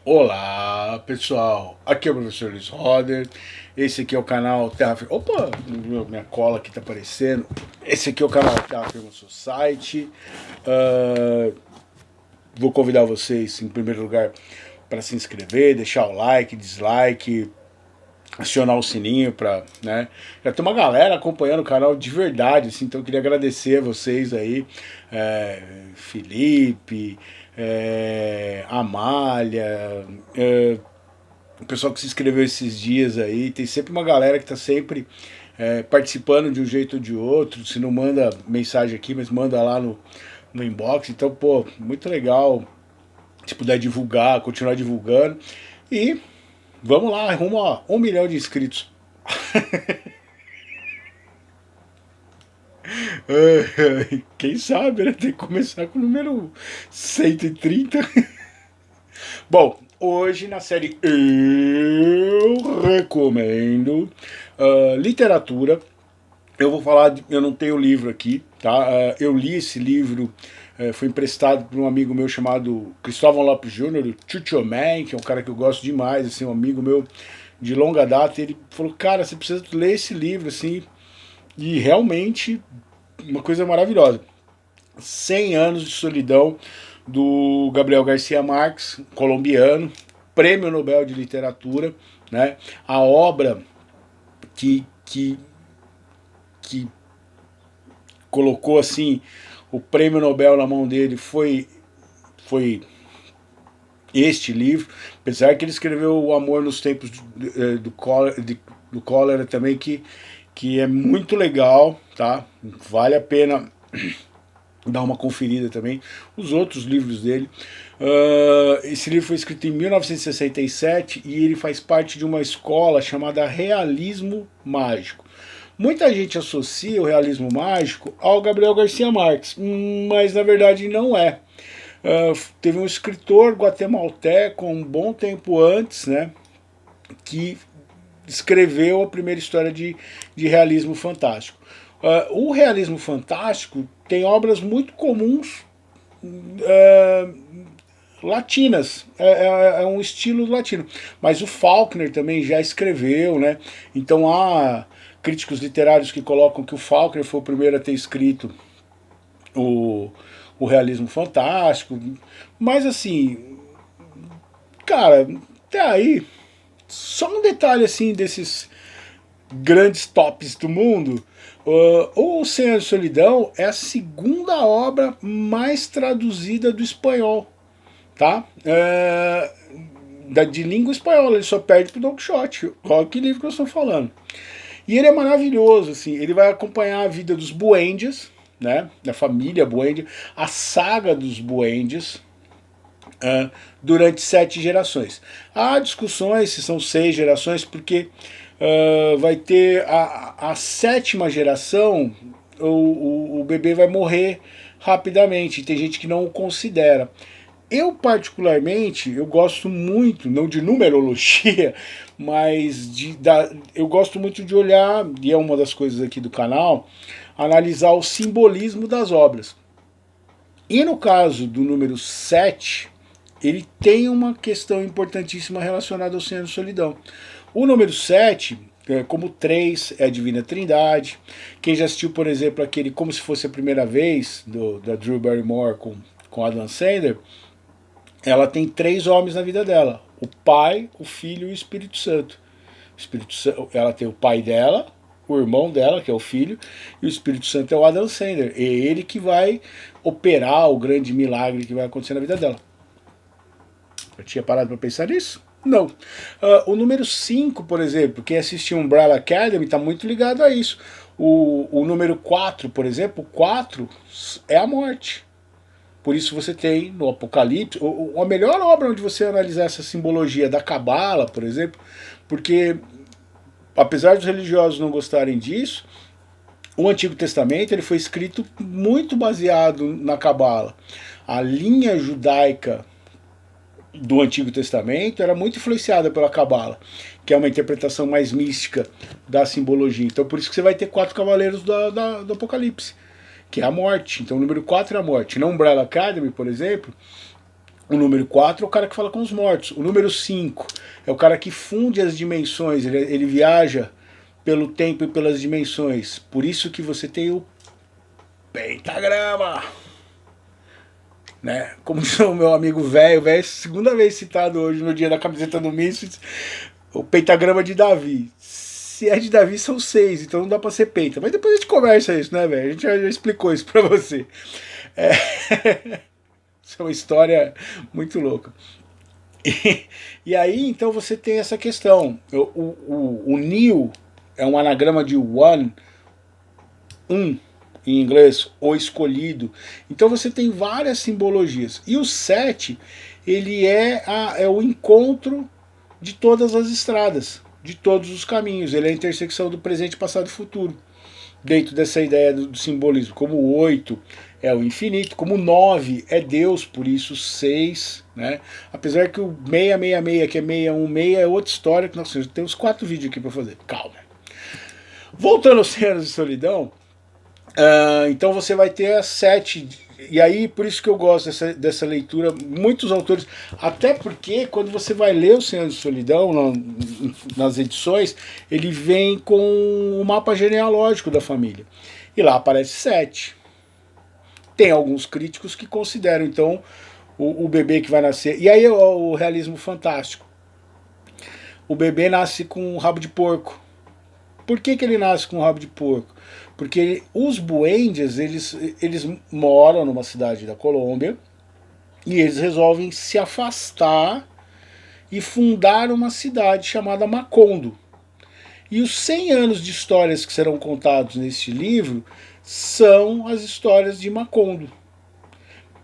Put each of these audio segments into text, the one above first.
Olá pessoal, aqui é o professor Luiz Roder, esse aqui é o canal Terra Firma. Opa, minha cola aqui tá aparecendo. Esse aqui é o canal Terra Firma Society. Uh, Vou convidar vocês, em primeiro lugar, para se inscrever, deixar o like, dislike, acionar o sininho para, né? Já tem uma galera acompanhando o canal de verdade, assim, então eu queria agradecer a vocês aí, Felipe, Amália, o pessoal que se inscreveu esses dias aí, tem sempre uma galera que tá sempre participando de um jeito ou de outro, se não manda mensagem aqui, mas manda lá no inbox, então, pô, muito legal se puder divulgar, continuar divulgando, e vamos lá, rumo a 1 milhão de inscritos. Quem sabe, né? Tem que começar com o número 130. Bom, hoje na série Eu Recomendo Literatura. Eu vou falar, eu não tenho o livro aqui, tá? Eu li esse livro, foi emprestado por um amigo meu chamado Cristóvão Lopes Júnior, o Chucho Man, que é um cara que eu gosto demais, assim, um amigo meu de longa data. Ele falou, cara, você precisa ler esse livro, assim, e realmente uma coisa maravilhosa. 100 anos de solidão do Gabriel Garcia Marques, colombiano, prêmio Nobel de Literatura, né? A obra que colocou assim o prêmio Nobel na mão dele foi este livro, apesar que ele escreveu O Amor nos Tempos do Cólera também, que é muito legal, tá? Vale a pena dar uma conferida também. Os outros livros dele. Esse livro foi escrito em 1967 e ele faz parte de uma escola chamada Realismo Mágico. Muita gente associa o realismo mágico ao Gabriel Garcia Marques, mas na verdade não é. Teve um escritor guatemalteco um bom tempo antes, né, que escreveu a primeira história de realismo fantástico. O realismo fantástico tem obras muito comuns latinas, é um estilo latino. Mas o Faulkner também já escreveu, né? Então há críticos literários que colocam que o Faulkner foi o primeiro a ter escrito o, o realismo fantástico. Mas assim, cara, até aí, só um detalhe assim desses grandes tops do mundo. O Senhor de Solidão é a segunda obra mais traduzida do espanhol, tá? De língua espanhola, ele só perde pro Don Quixote. Olha que livro que eu estou falando. E ele é maravilhoso, assim, ele vai acompanhar a vida dos Buendias, né, da família Buendia, a saga dos Buendias, durante 7 gerações. Há discussões se são 6 gerações, porque vai ter a sétima geração, o bebê vai morrer rapidamente, tem gente que não o considera. Eu, particularmente, eu gosto muito, não de numerologia, mas eu gosto muito de olhar, e é uma das coisas aqui do canal, analisar o simbolismo das obras. E no caso do número 7, ele tem uma questão importantíssima relacionada ao Senhor da Solidão. O número 7, como 3 é a Divina Trindade. Quem já assistiu, por exemplo, aquele Como Se Fosse a Primeira Vez, da Drew Barrymore com Adam Sandler, ela tem 3 homens na vida dela: o Pai, o Filho e o Espírito Santo. Ela tem o pai dela, o irmão dela, que é o filho, e o Espírito Santo é o Adam Sandler. É ele que vai operar o grande milagre que vai acontecer na vida dela. Eu tinha parado para pensar nisso? Não. O número 5, por exemplo, quem assistiu Umbrella Academy está muito ligado a isso. O número 4, por exemplo, 4 é a morte. Por isso você tem no Apocalipse, a melhor obra onde você analisar essa simbologia da Cabala, por exemplo, porque apesar dos religiosos não gostarem disso, o Antigo Testamento ele foi escrito muito baseado na Cabala. A linha judaica do Antigo Testamento era muito influenciada pela Cabala, que é uma interpretação mais mística da simbologia. Então por isso que você vai ter 4 cavaleiros do Apocalipse, que é a morte. Então o número 4 é a morte. Na Umbrella Academy, por exemplo, O número 4 é o cara que fala com os mortos. O número 5 é o cara que funde as dimensões, ele viaja pelo tempo e pelas dimensões. Por isso que você tem o pentagrama. Né? Como diz o meu amigo velho, segunda vez citado hoje no dia da camiseta do Misfits, o pentagrama de Davi. Se é de Davi, são 6, então não dá pra ser penta. Mas depois a gente conversa isso, né, velho? A gente já explicou isso pra você. Isso é uma história muito louca. E aí, então, você tem essa questão. O Neo é um anagrama de one, em inglês, o escolhido. Então você tem várias simbologias. E o 7, ele é o encontro de todas as estradas, de todos os caminhos. Ele é a intersecção do presente, passado e futuro. Dentro dessa ideia do simbolismo. Como o 8 é o infinito, como o 9 é Deus, por isso 6, né? Apesar que o 666, que é 616, é outra história, que nós temos 4 vídeos aqui para fazer. Calma. Voltando aos 100 anos de solidão, então você vai ter as 7, e aí por isso que eu gosto dessa leitura, muitos autores, até porque quando você vai ler o 100 anos de solidão, nas edições, ele vem com o mapa genealógico da família, e lá aparece 7. Tem alguns críticos que consideram, então, o bebê que vai nascer, e aí o realismo fantástico, o bebê nasce com um rabo de porco. Por que ele nasce com um rabo de porco? Porque os Buendias, eles moram numa cidade da Colômbia e eles resolvem se afastar e fundar uma cidade chamada Macondo. E os 100 anos de histórias que serão contados neste livro são as histórias de Macondo.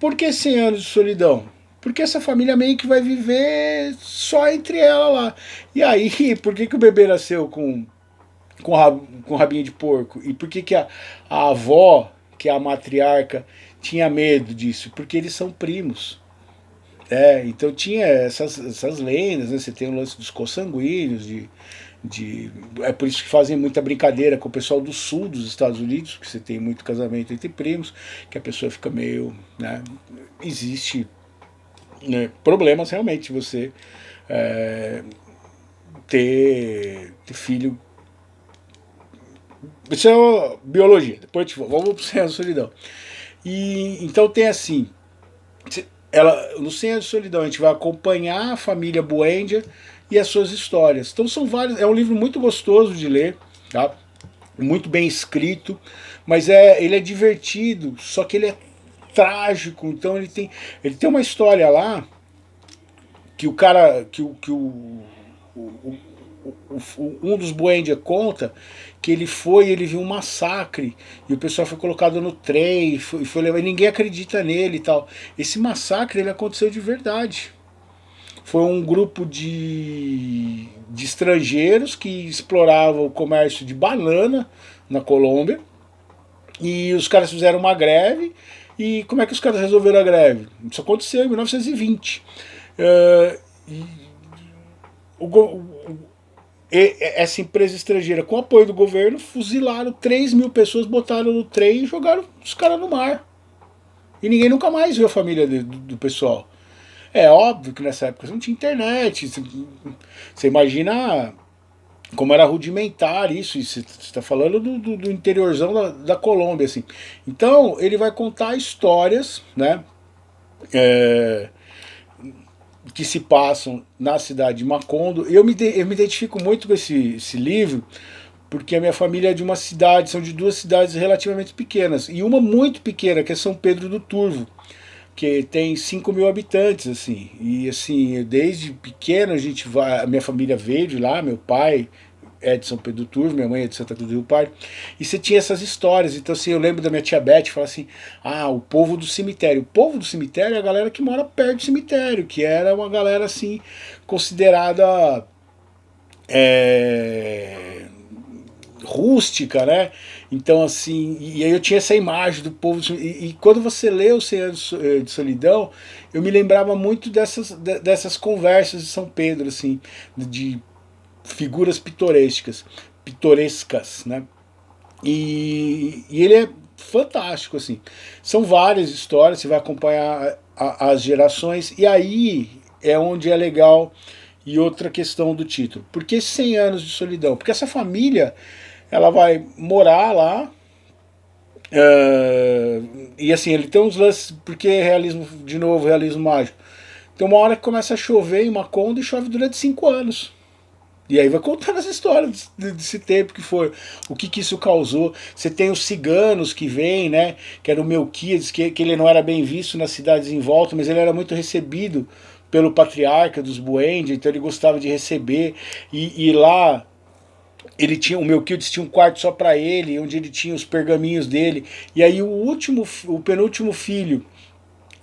Por que 100 anos de solidão? Porque essa família meio que vai viver só entre ela lá. E aí, por que o bebê nasceu com rabinho de porco? E por que a avó, que é a matriarca, tinha medo disso? Porque eles são primos. Então tinha essas lendas, né? Você tem o lance dos consanguíneos, é por isso que fazem muita brincadeira com o pessoal do sul dos Estados Unidos, porque você tem muito casamento entre primos, que a pessoa fica meio, né? Existe, né, problemas realmente você ter filho. Isso é biologia, depois vamos pro 100 anos de solidão. E então tem assim, no 100 anos de solidão a gente vai acompanhar a família Buendia e as suas histórias. Então são vários, é um livro muito gostoso de ler, tá? Muito bem escrito, mas ele é divertido, só que ele é trágico. Então ele tem uma história lá que o cara, um dos Buendia conta que ele viu um massacre e o pessoal foi colocado no trem e foi levar, e ninguém acredita nele e tal. Esse massacre ele aconteceu de verdade. Foi um grupo de estrangeiros que exploravam o comércio de banana na Colômbia, e os caras fizeram uma greve. E como é que os caras resolveram a greve? Isso aconteceu em 1920. Essa empresa estrangeira, com apoio do governo, fuzilaram 3.000 pessoas, botaram no trem e jogaram os caras no mar. E ninguém nunca mais viu a família do pessoal. É óbvio que nessa época não tinha internet. Você imagina como era rudimentar isso. Você está falando do interiorzão da Colômbia, assim. Então ele vai contar histórias, né, que se passam na cidade de Macondo. Eu me identifico muito com esse livro, porque a minha família é de uma cidade, são de 2 cidades relativamente pequenas, e uma muito pequena, que é São Pedro do Turvo, que tem 5.000 habitantes, assim. E assim, desde pequeno a minha família veio de lá, meu pai é de São Pedro do Turvo, minha mãe é de Santa Cruz do Rio Pardo, e você tinha essas histórias. Então assim, eu lembro da minha tia Beth falar assim, o povo do cemitério. O povo do cemitério é a galera que mora perto do cemitério, que era uma galera assim, considerada rústica, né? Então assim, e aí eu tinha essa imagem do povo, e quando você lê o 100 anos de solidão, eu me lembrava muito dessas conversas de São Pedro, assim, de figuras pitorescas, né? E ele é fantástico, assim. São várias histórias, você vai acompanhar as gerações, e aí é onde é legal. E outra questão do título, por que 100 anos de solidão? Porque essa família, ela vai morar lá, e assim, ele tem uns lances, porque é realismo, de novo, realismo mágico. Tem uma hora que começa a chover em Macondo e chove durante 5 anos. E aí vai contando as histórias desse tempo que foi, o que isso causou. Você tem os ciganos que vêm, né? Que era o Melquiades, que ele não era bem visto nas cidades em volta, mas ele era muito recebido pelo patriarca dos Buendia, então ele gostava de receber. E lá ele tinha, o Melquiades tinha um quarto só para ele, onde ele tinha os pergaminhos dele. E aí o penúltimo filho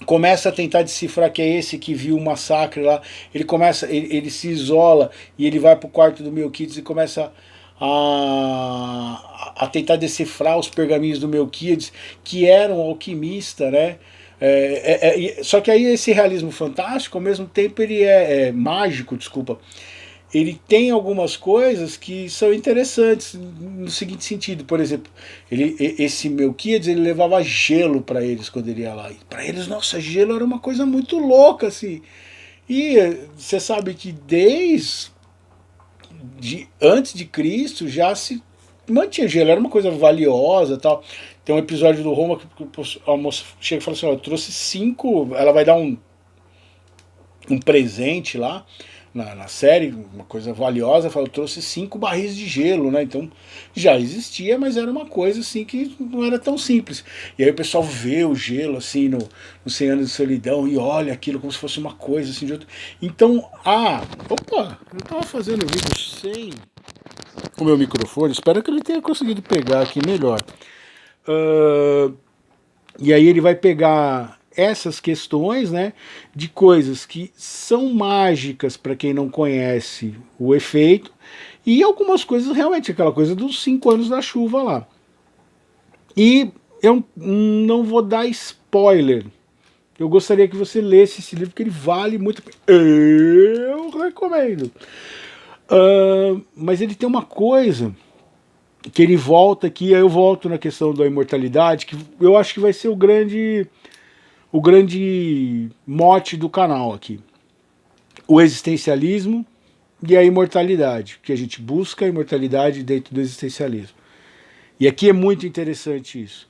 começa a tentar decifrar que é esse que viu o massacre lá. Ele se isola e ele vai pro quarto do Melquiades e começa a tentar decifrar os pergaminhos do Melquiades, que era um alquimista, né? Só que aí esse realismo fantástico, ao mesmo tempo ele é mágico, desculpa. Ele tem algumas coisas que são interessantes no seguinte sentido. Por exemplo, esse Melquiades, ele levava gelo para eles quando ele ia lá. Para eles, nossa, gelo era uma coisa muito louca, assim. E você sabe que antes de Cristo já se mantinha gelo, era uma coisa valiosa, tal. Tem um episódio do Roma que a moça chega e fala assim, ó, eu trouxe 5, ela vai dar um presente lá na série, uma coisa valiosa, eu trouxe 5 barris de gelo, né? Então já existia, mas era uma coisa assim que não era tão simples. E aí o pessoal vê o gelo assim no 100 anos de solidão e olha aquilo como se fosse uma coisa assim de outro. Então, opa, eu tava fazendo vídeo sem o meu microfone, espero que ele tenha conseguido pegar aqui melhor. E aí ele vai pegar essas questões, né, de coisas que são mágicas para quem não conhece o efeito, e algumas coisas realmente, aquela coisa dos 5 anos da chuva lá. E eu não vou dar spoiler, eu gostaria que você lesse esse livro, porque ele vale muito. Eu recomendo. Mas ele tem uma coisa que ele volta aqui, aí eu volto na questão da imortalidade, que eu acho que vai ser o grande mote do canal aqui. O existencialismo e a imortalidade, que a gente busca a imortalidade dentro do existencialismo. E aqui é muito interessante isso.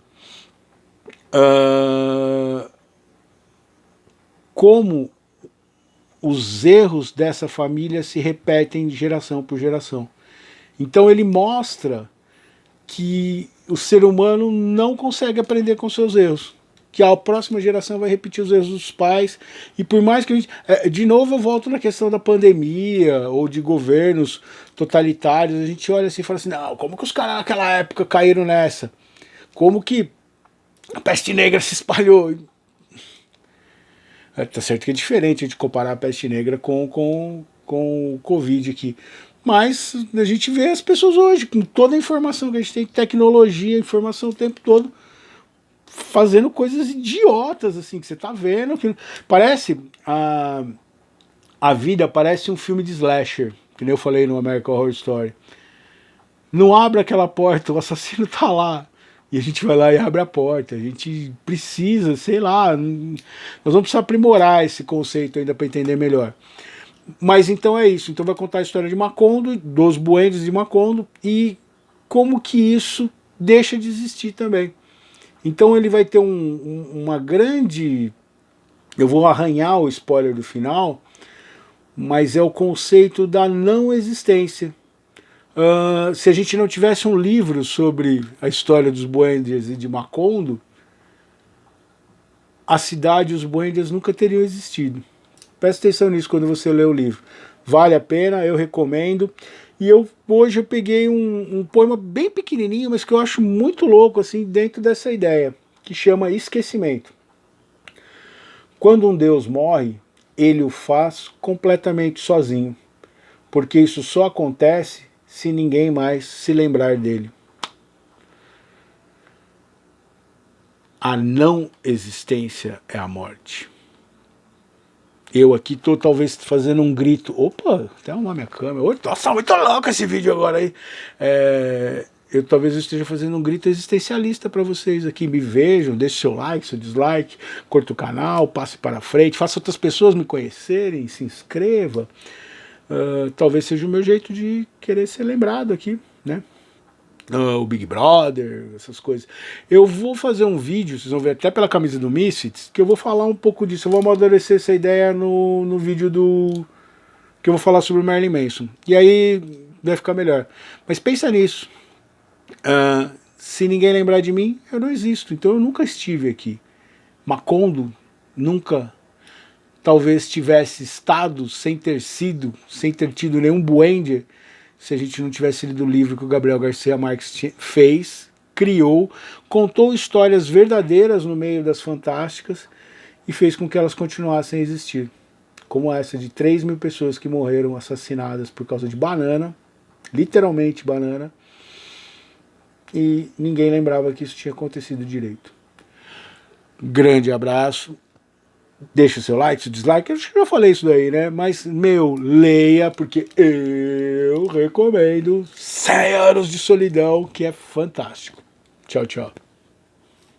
Como os erros dessa família se repetem de geração por geração. Então ele mostra que o ser humano não consegue aprender com seus erros, que a próxima geração vai repetir os erros dos pais, e por mais que a gente... de novo eu volto na questão da pandemia, ou de governos totalitários, a gente olha assim e fala assim, não, como que os caras naquela época caíram nessa? Como que a peste negra se espalhou? Tá certo que é diferente a gente comparar a peste negra com o Covid aqui. Mas a gente vê as pessoas hoje, com toda a informação que a gente tem, tecnologia, informação o tempo todo, fazendo coisas idiotas, assim, que você tá vendo. Que parece, a vida parece um filme de slasher, que nem eu falei no American Horror Story. Não abre aquela porta, o assassino tá lá. E a gente vai lá e abre a porta. A gente precisa, sei lá, nós vamos precisar aprimorar esse conceito ainda para entender melhor. Mas então é isso. Então vai contar a história de Macondo, dos Buendias de Macondo, e como que isso deixa de existir também. Então ele vai ter uma grande... Eu vou arranhar o spoiler do final, mas é o conceito da não existência. Se a gente não tivesse um livro sobre a história dos Buendias e de Macondo, a cidade e os Buendias nunca teriam existido. Presta atenção nisso quando você lê o livro. Vale a pena, eu recomendo. E hoje eu peguei um poema bem pequenininho, mas que eu acho muito louco assim dentro dessa ideia, que chama Esquecimento. Quando um Deus morre, ele o faz completamente sozinho, porque isso só acontece se ninguém mais se lembrar dele. A não existência é a morte. Eu aqui tô talvez fazendo um grito. Opa, até arrumar minha câmera. Nossa, muito louco esse vídeo agora aí. eu talvez eu esteja fazendo um grito existencialista para vocês aqui. Me vejam, deixe seu like, seu dislike, curta o canal, passe para frente, faça outras pessoas me conhecerem, se inscreva. Talvez seja o meu jeito de querer ser lembrado aqui, né? O Big Brother, essas coisas. Eu vou fazer um vídeo, vocês vão ver até pela camisa do Misfits, que eu vou falar um pouco disso. Eu vou amadurecer essa ideia no vídeo que eu vou falar sobre o Marilyn Manson. E aí vai ficar melhor. Mas pensa nisso. Se ninguém lembrar de mim, eu não existo. Então eu nunca estive aqui. Macondo nunca, talvez, tivesse estado sem ter tido nenhum Buendia, se a gente não tivesse lido o livro que o Gabriel Garcia Marques fez, criou, contou histórias verdadeiras no meio das fantásticas e fez com que elas continuassem a existir. Como essa de 3.000 pessoas que morreram assassinadas por causa de banana, literalmente banana, e ninguém lembrava que isso tinha acontecido direito. Grande abraço. Deixa o seu like, seu dislike, eu acho que já falei isso daí, né? Mas, leia, porque eu recomendo 100 Anos de Solidão, que é fantástico. Tchau, tchau.